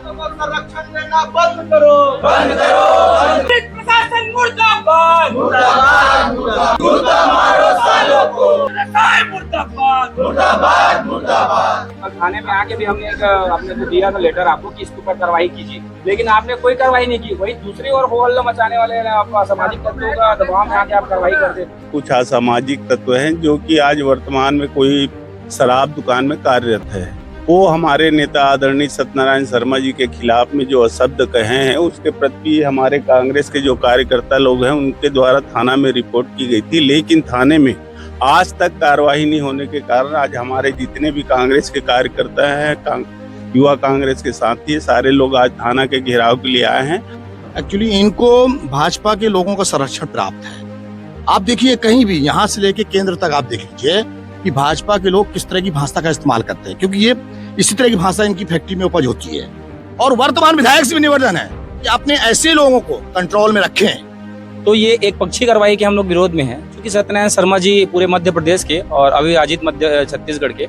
संरक्षण देना बंद करो, बंद करो। पुलिस प्रशासन मुर्दाबाद, मुर्दाबाद, मुर्दाबाद। मुर्दा मारो सालों को, मुर्दाबाद, मुर्दाबाद, मुर्दाबाद। थाने में आके भी हमने आपने तो दिया था लेटर आपको कि इसके ऊपर कार्रवाई कीजिए, लेकिन आपने कोई कार्रवाई नहीं की। वही दूसरी ओर हो हल्ला मचाने वाले असामाजिक तत्वों का दबाव में आके आप कार्रवाई कर देते। कुछ असामाजिक तत्व हैं जो कि आज वर्तमान में कोई शराब दुकान में कार्यरत है। वो हमारे नेता आदरणीय सत्यनारायण शर्मा जी के खिलाफ में जो अशब्द कहे हैं उसके प्रति हमारे कांग्रेस के जो कार्यकर्ता लोग हैं उनके द्वारा थाना में रिपोर्ट की गई थी, लेकिन थाने में आज तक कार्रवाई नहीं होने के कारण आज हमारे जितने भी कांग्रेस के कार्यकर्ता हैं, युवा कांग्रेस के साथी, सारे लोग आज थाना के घेराव के लिए आए हैं। एक्चुअली इनको भाजपा के लोगों का संरक्षण प्राप्त है। आप देखिए कहीं भी यहाँ से लेके केंद्र तक आप देख लीजिए कि भाजपा के लोग किस तरह की भाषा का इस्तेमाल करते हैं, क्योंकि ये इसी तरह की भाषा इनकी फैक्ट्री में उपज होती है। और वर्तमान विधायक से भी निवेदन है कि अपने ऐसे लोगों को कंट्रोल में रखें। तो ये एक पक्षी कार्रवाई के हम लोग विरोध में हैं, क्योंकि सत्यनारायण शर्मा जी पूरे मध्य प्रदेश के और अविभाजित मध्य छत्तीसगढ़ के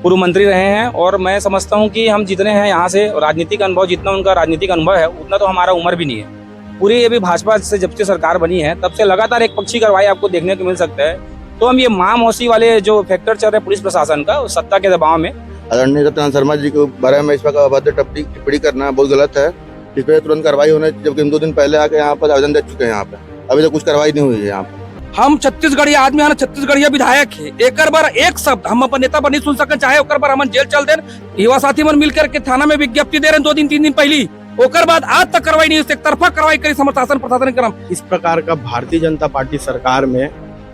पूर्व मंत्री रहे हैं। और मैं समझता हूं कि हम जितने हैं यहाँ से राजनीतिक अनुभव, जितना उनका राजनीतिक अनुभव है उतना तो हमारा उम्र भी नहीं है। पूरी अभी भाजपा से जब से सरकार बनी है तब से लगातार एक पक्षी कार्रवाई आपको देखने को मिल सकता है। तो हम ये मामौसी वाले जो फैक्टर चल रहे हैं पुलिस प्रशासन का सत्ता के दबाव में, आदरणीय सत्यनारायण शर्मा जी के बारे में इस प्रकार अभद्र टिप्पणी करना बहुत गलत है। इस पर तुरंत कार्रवाई होने, जबकि हम 2 दिन पहले आके यहाँ पर आवेदन दे चुके हैं। यहाँ पे अभी तक कुछ कार्रवाई नहीं हुई है। यहाँ पे हम छत्तीसगढ़ी आदमी है, छत्तीसगढ़िया विधायक है। एक बार एक शब्द हम अपन नेता पर नहीं सुन सके, चाहे ओकर बार हम जेल चल दे। युवा साथी मन मिलकर के थाना में विज्ञप्ति दे रहे 2 दिन 3 दिन पहले, ओकर बाद आज तक कार्रवाई नहीं, एक तरफा कार्रवाई करी शासन प्रशासन क्रम। इस प्रकार का भारतीय जनता पार्टी सरकार में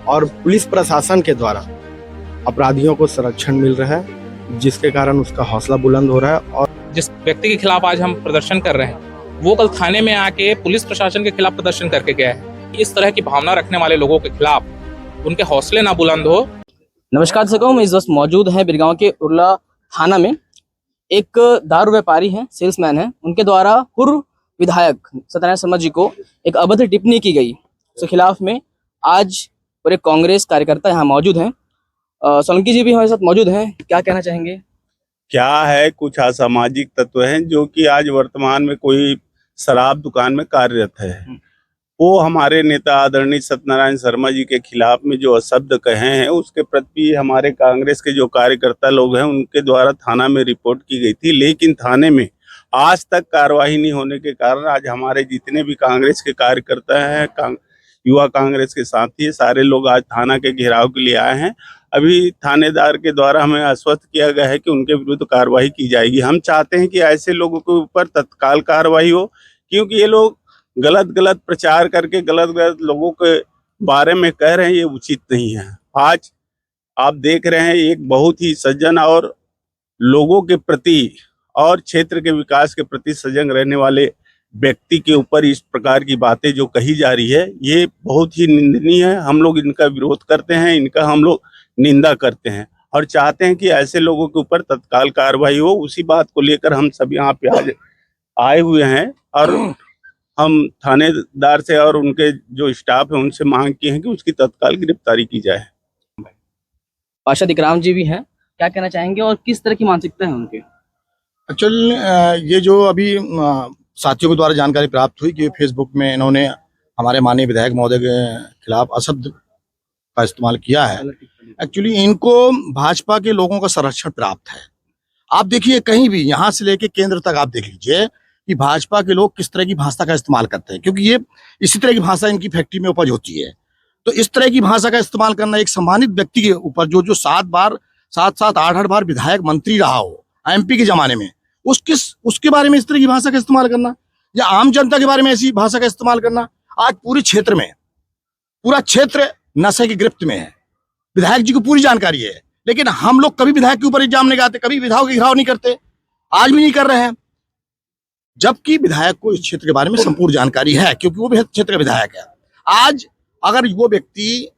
और पुलिस प्रशासन के द्वारा अपराधियों को संरक्षण मिल रहा है, जिसके कारण उसका हौसला बुलंद हो रहा है। और जिस व्यक्ति के खिलाफ आज हम प्रदर्शन कर रहे हैं वो कल थाने में आके पुलिस प्रशासन के खिलाफ प्रदर्शन करके गया है। इस तरह की भावना रखने वाले लोगों के खिलाफ उनके हौसले ना बुलंद हो। नमस्कार दर्शकों, मैं इस वक्त मौजूद है बिरगांव के उरला थाना में। एक दारू व्यापारी हैं, सेल्समैन हैं, उनके द्वारा पूर्व विधायक सत्यनारायण शर्मा जी को एक अभद्र टिप्पणी की गई, उसके खिलाफ में आज पूरे कांग्रेस कार्यकर्ता यहाँ मौजूद हैं। सोलंकी जी भी हमारे साथ मौजूद हैं, क्या कहना चाहेंगे? क्या है, कुछ असामाजिक तत्व हैं जो कि आज वर्तमान में कोई शराब दुकान में कार्यरत है। वो हमारे नेता आदरणीय सत्यनारायण शर्मा जी के खिलाफ में जो अशब्द कहे हैं उसके प्रति हमारे कांग्रेस के जो कार्यकर्ता लोग हैं उनके द्वारा थाना में रिपोर्ट की गई थी, लेकिन थाने में आज तक कार्रवाई नहीं होने के कारण आज हमारे जितने भी कांग्रेस के कार्यकर्ता हैं, युवा कांग्रेस के साथी, सारे लोग आज थाना के घेराव के लिए आए हैं। अभी थानेदार के द्वारा हमें आश्वस्त किया गया है कि उनके विरुद्ध कार्रवाई की जाएगी। हम चाहते हैं कि ऐसे लोगों के ऊपर तत्काल कार्रवाई हो, क्योंकि ये लोग गलत प्रचार करके गलत लोगों के बारे में कह रहे हैं, ये उचित नहीं है। आज आप देख रहे हैं एक बहुत ही सज्जन और लोगों के प्रति और क्षेत्र के विकास के प्रति सजग रहने वाले व्यक्ति के ऊपर इस प्रकार की बातें जो कही जा रही है ये बहुत ही निंदनीय है। हम लोग इनका विरोध करते हैं, इनका हम लोग निंदा करते हैं और चाहते हैं कि ऐसे लोगों के ऊपर तत्काल कार्रवाई हो। उसी बात को लेकर हम सब यहाँ पे आज आए हुए हैं और हम थानेदार से और उनके जो स्टाफ है उनसे मांग की है कि उसकी तत्काल गिरफ्तारी की जाए। पार्षद इकराम जी भी हैं, क्या कहना चाहेंगे और किस तरह की मानसिकता है उनकी? एक्चुअली ये जो अभी साथियों के द्वारा जानकारी प्राप्त हुई कि फेसबुक में इन्होंने हमारे माननीय विधायक महोदय के खिलाफ अशब्द का इस्तेमाल किया है। एक्चुअली इनको भाजपा के लोगों का संरक्षण प्राप्त है। आप देखिए कहीं भी यहाँ से लेके केंद्र तक आप देख लीजिए कि भाजपा के लोग किस तरह की भाषा का इस्तेमाल करते हैं, क्योंकि ये इसी तरह की भाषा इनकी फैक्ट्री में उपज होती है। तो इस तरह की भाषा का इस्तेमाल करना एक सम्मानित व्यक्ति के ऊपर जो 7 8 बार विधायक मंत्री रहा हो एमपी के जमाने में, उसके बारे में इस तरह की भाषा का इस्तेमाल करना या आम जनता के बारे में ऐसी भाषा का इस्तेमाल करना, आज पूरे क्षेत्र में पूरा क्षेत्र नशे की गिरफ्त में है। विधायक जी को पूरी जानकारी है, लेकिन हम लोग कभी विधायक के ऊपर इल्जाम नहीं लगाते, कभी विधायक के घिराव नहीं करते, आज भी नहीं कर रहे हैं, जबकि विधायक को इस क्षेत्र के बारे में संपूर्ण जानकारी है, क्योंकि वो भी क्षेत्र का विधायक है। आज अगर वो व्यक्ति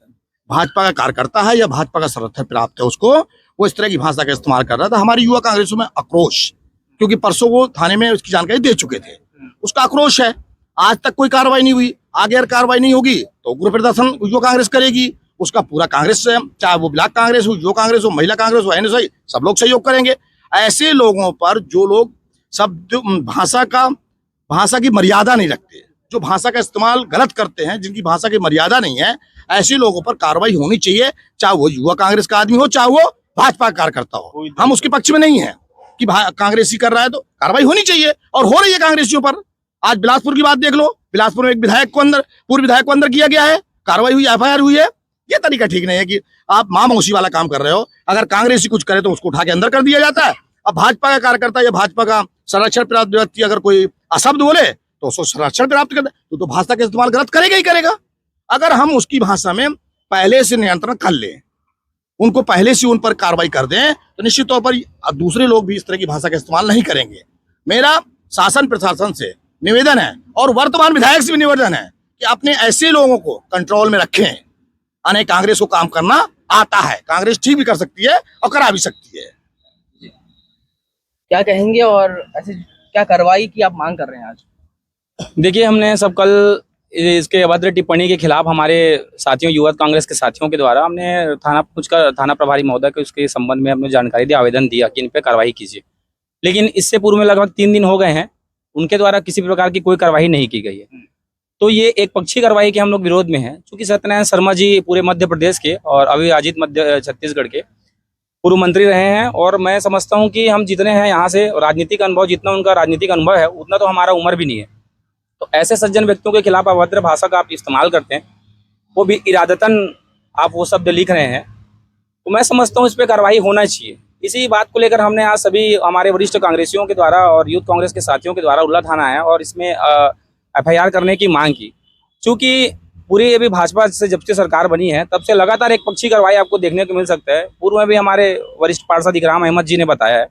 भाजपा का कार्यकर्ता है या भाजपा का समर्थन प्राप्त है उसको, वो इस तरह की भाषा का इस्तेमाल कर रहा था, हमारी युवा कांग्रेस में आक्रोश, क्योंकि परसों वो थाने में उसकी जानकारी दे चुके थे, उसका आक्रोश है। आज तक कोई कार्रवाई नहीं हुई, आगे अगर कार्रवाई नहीं होगी तो उग्र प्रदर्शन युवा कांग्रेस करेगी। उसका पूरा कांग्रेस से, चाहे वो ब्लॉक कांग्रेस हो, युवा कांग्रेस हो, महिला कांग्रेस हो, एनएसआई, सब लोग सहयोग करेंगे। ऐसे लोगों पर जो लोग शब्द भाषा की मर्यादा नहीं रखते, जो भाषा का इस्तेमाल गलत करते हैं, जिनकी भाषा की मर्यादा नहीं है, ऐसे लोगों पर कार्रवाई होनी चाहिए, चाहे वो युवा कांग्रेस का आदमी हो, चाहे वो भाजपा का कार्यकर्ता हो। हम उसके पक्ष में नहीं है कि कांग्रेसी कर रहा है तो कार्रवाई होनी चाहिए, और हो रही है कांग्रेसियों पर। आज बिलासपुर की बात देख लो, बिलासपुर में एक पूर्व विधायक को अंदर किया गया है, कार्रवाई हुई, FIR हुई है। ये तरीका ठीक नहीं है कि आप माँ मौसी वाला काम कर रहे हो। अगर कांग्रेसी कुछ करे तो उसको उठा के अंदर कर दिया जाता है। अब भाजपा का कार्यकर्ता या भाजपा का संरक्षण प्राप्त व्यक्ति अगर कोई अशब्द बोले तो उसको संरक्षण प्राप्त कर तो भाषा का इस्तेमाल गलत करेगा ही करेगा। अगर हम उसकी भाषा में पहले से नियंत्रण कर लें, उनको पहले से उन पर कार्रवाई कर दें, तो निश्चित तौर पर दूसरे लोग भी इस तरह की भाषा का इस्तेमाल नहीं करेंगे। मेरा शासन प्रशासन से निवेदन है और वर्तमान विधायक से भी निवेदन है कि अपने ऐसे लोगों को कंट्रोल में रखें। अने कांग्रेस को काम करना आता है, कांग्रेस ठीक भी कर सकती है और करा भी सकती है। क्या कहेंगे और ऐसे क्या कार्रवाई की आप मांग कर रहे हैं आज? देखिए, हमने सब कल इसके अभद्र टिप्पणी के खिलाफ हमारे साथियों, युवा कांग्रेस के साथियों के द्वारा हमने थाना प्रभारी महोदय को इसके संबंध में हमने जानकारी दी, आवेदन दिया कि इन पे कार्रवाई कीजिए। लेकिन इससे पूर्व में लगभग 3 दिन हो गए हैं, उनके द्वारा किसी प्रकार की कोई कार्रवाई नहीं की गई है। तो ये एक पक्षी कार्रवाई के हम लोग विरोध में हैं। चूंकि सत्यनारायण शर्मा जी पूरे मध्य प्रदेश के और अविभाजित मध्य छत्तीसगढ़ के पूर्व मंत्री रहे हैं, और मैं समझता हूं कि हम जितने हैं यहाँ से, राजनीतिक अनुभव जितना उनका राजनीतिक अनुभव है उतना तो हमारा उम्र भी नहीं है। तो ऐसे सज्जन व्यक्तियों के खिलाफ अभद्र भाषा का आप इस्तेमाल करते हैं, वो भी इरादतन आप वो शब्द लिख रहे हैं, तो मैं समझता हूँ इस पर कार्रवाई होना चाहिए। इसी बात को लेकर हमने आज सभी हमारे वरिष्ठ कांग्रेसियों के द्वारा और यूथ कांग्रेस के साथियों के द्वारा उल्ला थाना आया और इसमें FIR करने की मांग की। चूँकि पूरी अभी भाजपा से जब से सरकार बनी है तब से लगातार एक पक्षी कार्रवाई आपको देखने को मिल सकता है। पूर्व में भी हमारे वरिष्ठ पार्षद इकराम अहमद जी ने बताया है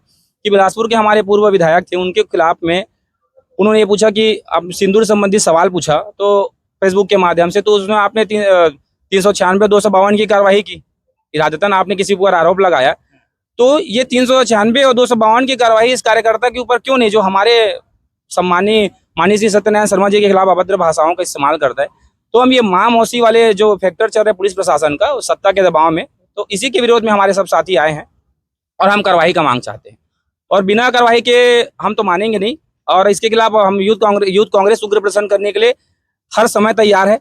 कि बिलासपुर के हमारे पूर्व विधायक थे, उनके खिलाफ में उन्होंने ये पूछा कि अब सिंदूर संबंधी सवाल पूछा तो फेसबुक के माध्यम से, तो उसमें आपने 396 252 की कार्रवाई की। इरादतन आपने किसी पर आरोप लगाया, तो ये 396 और 252 की कार्रवाई इस कार्यकर्ता के ऊपर क्यों नहीं, जो हमारे सम्मानी माननीय श्री सत्यनारायण शर्मा जी के खिलाफ अभद्र भाषाओं का इस्तेमाल करता है। तो हम ये माँ मौसी वाले जो फैक्टर चल रहे पुलिस प्रशासन का सत्ता के दबाव में, तो इसी के विरोध में हमारे सब साथी आए हैं और हम कार्रवाई का मांग चाहते हैं। और बिना कार्रवाई के हम तो मानेंगे नहीं, और इसके खिलाफ हम यूथ कांग्रेस उग्र प्रदर्शन करने के लिए हर समय तैयार है।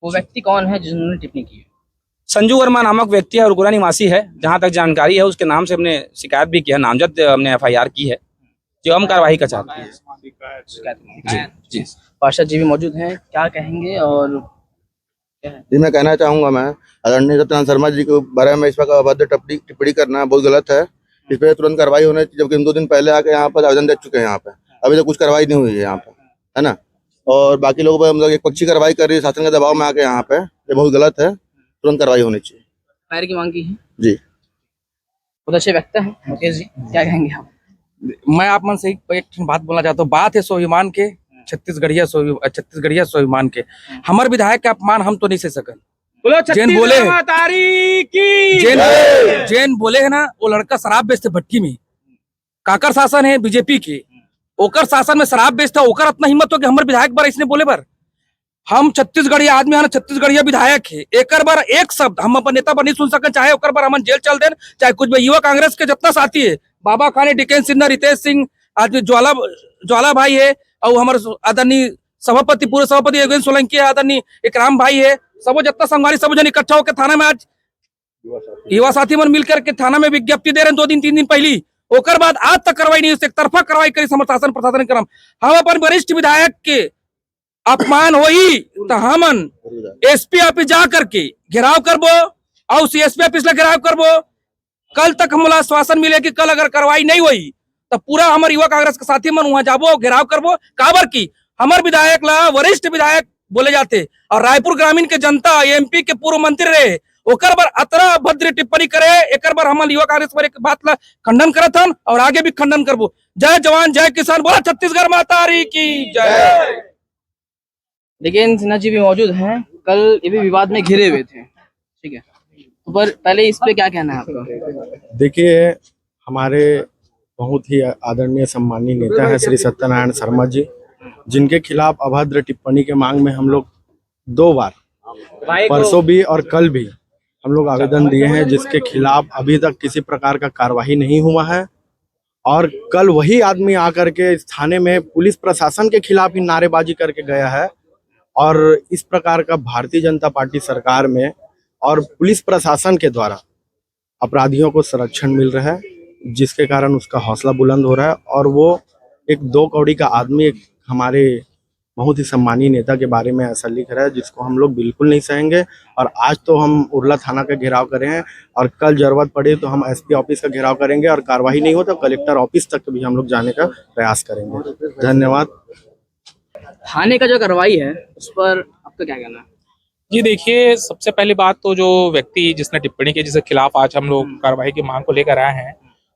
वो व्यक्ति कौन है जिन्होंने टिप्पणी की है? संजू वर्मा नामक व्यक्ति है, उरगुरा निवासी है, जहां तक जानकारी है उसके नाम से हमने शिकायत भी किया, नामजद हमने FIR की है, जो हम कार्रवाई का चाहते हैं। जी पार्षद जी भी मौजूद हैं, क्या कहेंगे? और जी मैं कहना चाहूंगा, मैं आदरणीय सत्यनारायण शर्मा जी के बारे में इस पर अभद्र टिप्पणी करना बहुत गलत है। इस पर तुरंत कार्रवाई होने, जबकि हम 2 दिन पहले आके यहाँ पर आवेदन दे चुके हैं। यहाँ पे अभी तक कुछ कार्रवाई नहीं हुई है यहाँ पे, है ना। और बाकी लोगों पर हम लोग एक पक्षी कार्रवाई कर रही है शासन के दबाव में आके यहाँ पे, ये बहुत गलत है, तुरंत कार्रवाई होनी चाहिए। FIR की मांग की है जी। बहुत अच्छे व्यक्ति हैं मुकेश जी, क्या कहेंगे आप? मैं आप मन से एक बात बोलना चाहता हूँ। बात है स्वाभिमान के, छत्तीसगढ़िया स्वाभिमान के। हमारे विधायक का अपमान हम तो नहीं सह सकते। जैन बोले है ना, वो लड़का शराब बेचते भट्टी में, काकर शासन है बीजेपी के, ओकर शासन में शराब बेचता, ओकर इतना हिम्मत हो कि हमारे विधायक बार इसने बोले बार हम छत्तीसगढ़िया आदमी है, छत्तीसगढ़िया विधायक है, एक बार एक शब्द हम अपन नेता पर नहीं सुन सके, चाहे ओकर बार हम जेल चल देन, चाहे कुछ भी। युवा कांग्रेस के जितना साथी है, बाबा खाने, डिकेन सिन्हा, रितेश सिंह, आज ज्वाला भाई है, और हमारे आदरणीय सभापति, पूर्व सभापति योगेंद्र सोलंकी है, आदरणीय इकराम भाई है, सब जितना संगवारी सब जन इकट्ठा होकर थाना में आज युवा साथी मन मिलकर के थाना में विज्ञप्ति दे रहे हैं 2 दिन 3 दिन पहली। ओकर बाद आज तक कार्रवाई नहीं, एक तरफा कार्रवाई करी शासन प्रशासन करम। हम अपन वरिष्ठ विधायक के अपमान होई तो हमन SP ऑफिस जा करके घेराव करबो और CSP ऑफिस ला घेराव करबो। कल तक हमला आश्वासन मिले कि कल अगर कार्रवाई नहीं हुई तो पूरा हमारे युवा कांग्रेस के साथी मन वहां जाबो, घेराव करबो। काबर की हमारे विधायक ला वरिष्ठ विधायक बोले जाते, और रायपुर ग्रामीण के जनता MP के पूर्व मंत्री रहे, ओकर बार अतरा भद्र टिप्पणी करे, एक बार हम युवा कांग्रेस पर एक बात ला खंडन करत हन और आगे भी खंडन करबो। जय जवान जय किसान, बोला छत्तीसगढ़ माता की जय। लेकिन सिन्हा जी भी मौजूद हैं, कल ये भी विवाद में घिरे हुए थे, ठीक है, तो पर पहले इस पे क्या कहना है आपका? देखिए, हमारे बहुत ही आदरणीय सम्मानीय नेता है श्री सत्यनारायण शर्मा जी, जिनके खिलाफ अभद्र टिप्पणी के मांग में हम लोग 2 बार, परसों भी और कल भी हम लोग आवेदन दिए हैं, जिसके खिलाफ अभी तक किसी प्रकार का कार्यवाही नहीं हुआ है। और कल वही आदमी आकर के इस थाने में पुलिस प्रशासन के खिलाफ ही नारेबाजी करके गया है। और इस प्रकार का भारतीय जनता पार्टी सरकार में और पुलिस प्रशासन के द्वारा अपराधियों को संरक्षण मिल रहा है, जिसके कारण उसका हौसला बुलंद हो रहा है। और वो एक 2 कौड़ी का आदमी एक हमारे बहुत ही सम्मानीय नेता के बारे में ऐसा लिख रहा है, जिसको हम लोग बिल्कुल नहीं सहेंगे। और आज तो हम उरला थाना का घेराव करे हैं, और कल जरूरत पड़े तो हम एसपी ऑफिस का घेराव करेंगे, और कार्रवाई नहीं हो तो कलेक्टर ऑफिस तक भी हम लोग जाने का प्रयास करेंगे। धन्यवाद। थाने का जो कार्रवाई है उस पर आपका क्या कहना है? जी देखिए, सबसे पहली बात तो जो व्यक्ति जिसने टिप्पणी की, जिसके खिलाफ आज हम लोग कार्रवाई की मांग को लेकर आए हैं,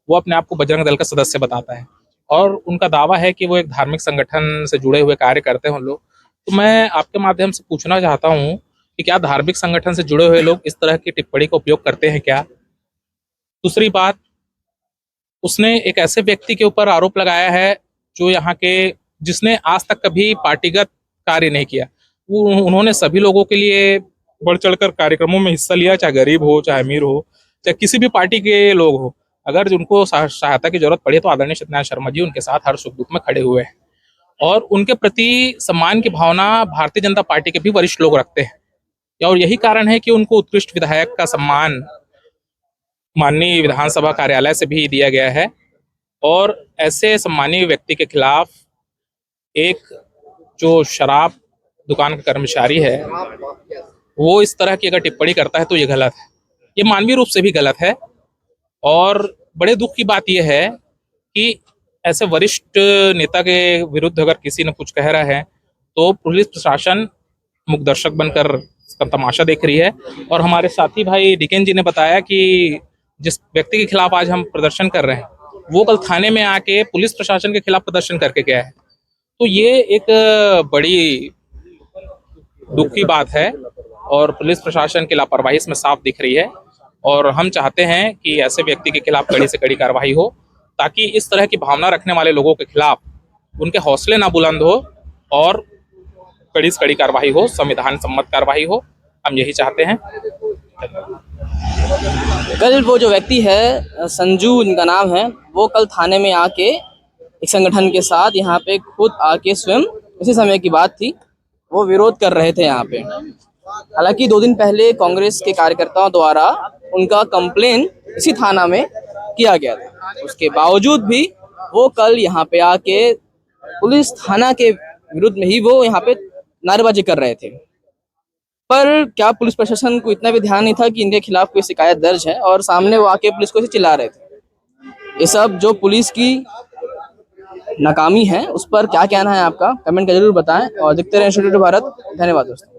वो अपने आप को बजरंग दल का सदस्य बताता है और उनका दावा है कि वो एक धार्मिक संगठन से जुड़े हुए कार्य करते हैं उन लोग। तो मैं आपके माध्यम से पूछना चाहता हूँ कि क्या धार्मिक संगठन से जुड़े हुए लोग इस तरह की टिप्पणी का उपयोग करते हैं क्या? दूसरी बात, उसने एक ऐसे व्यक्ति के ऊपर आरोप लगाया है जो यहाँ के, जिसने आज तक कभी पार्टीगत कार्य नहीं किया। उन्होंने सभी लोगों के लिए बढ़ चढ़कर कार्यक्रमों में हिस्सा लिया, चाहे गरीब हो, चाहे अमीर हो, चाहे किसी भी पार्टी के लोग हो। अगर उनको सहायता की जरूरत पड़े तो आदरणीय सत्यनारायण शर्मा जी उनके साथ हर सुख दुख में खड़े हुए हैं और उनके प्रति सम्मान की भावना भारतीय जनता पार्टी के भी वरिष्ठ लोग रखते हैं। और यही कारण है कि उनको उत्कृष्ट विधायक का सम्मान माननीय विधानसभा कार्यालय से भी दिया गया है। और ऐसे सम्मानीय व्यक्ति के खिलाफ एक जो शराब दुकान का कर्मचारी है, वो इस तरह की अगर टिप्पणी करता है तो ये गलत है, ये मानवीय रूप से भी गलत है। और बड़े दुख की बात यह है कि ऐसे वरिष्ठ नेता के विरुद्ध अगर किसी ने कुछ कह रहा है तो पुलिस प्रशासन मुखदर्शक बनकर इसका तमाशा देख रही है। और हमारे साथी भाई डिकेन जी ने बताया कि जिस व्यक्ति के खिलाफ आज हम प्रदर्शन कर रहे हैं, वो कल थाने में आके पुलिस प्रशासन के खिलाफ प्रदर्शन करके गया है। तो ये एक बड़ी दुख की बात है और पुलिस प्रशासन की लापरवाही इसमें साफ दिख रही है। और हम चाहते हैं कि ऐसे व्यक्ति के खिलाफ कड़ी से कड़ी कार्रवाई हो, ताकि इस तरह की भावना रखने वाले लोगों के खिलाफ उनके हौसले ना बुलंद हो और कड़ी से कड़ी कार्रवाई हो, संविधान सम्मत कार्रवाई हो। हम यही चाहते हैं। कल वो जो व्यक्ति है, संजू इनका नाम है, वो कल थाने में आके एक संगठन के साथ यहाँ पे खुद आके स्वयं, उसी समय की बात थी, वो विरोध कर रहे थे यहाँ पे। हालांकि 2 दिन पहले कांग्रेस के कार्यकर्ताओं द्वारा उनका कंप्लेन इसी थाना में किया गया था, उसके बावजूद भी वो कल यहाँ पे आके पुलिस थाना के विरुद्ध में ही वो यहाँ पे नारेबाजी कर रहे थे। पर क्या पुलिस प्रशासन को इतना भी ध्यान नहीं था कि इनके खिलाफ कोई शिकायत दर्ज है, और सामने वो आके पुलिस को चिल्ला रहे थे। ये सब जो पुलिस की नाकामी है उस पर क्या कहना है आपका, कमेंट कर जरूर बताएं और देखते रहें स्टूडियो भारत। धन्यवाद दोस्तों।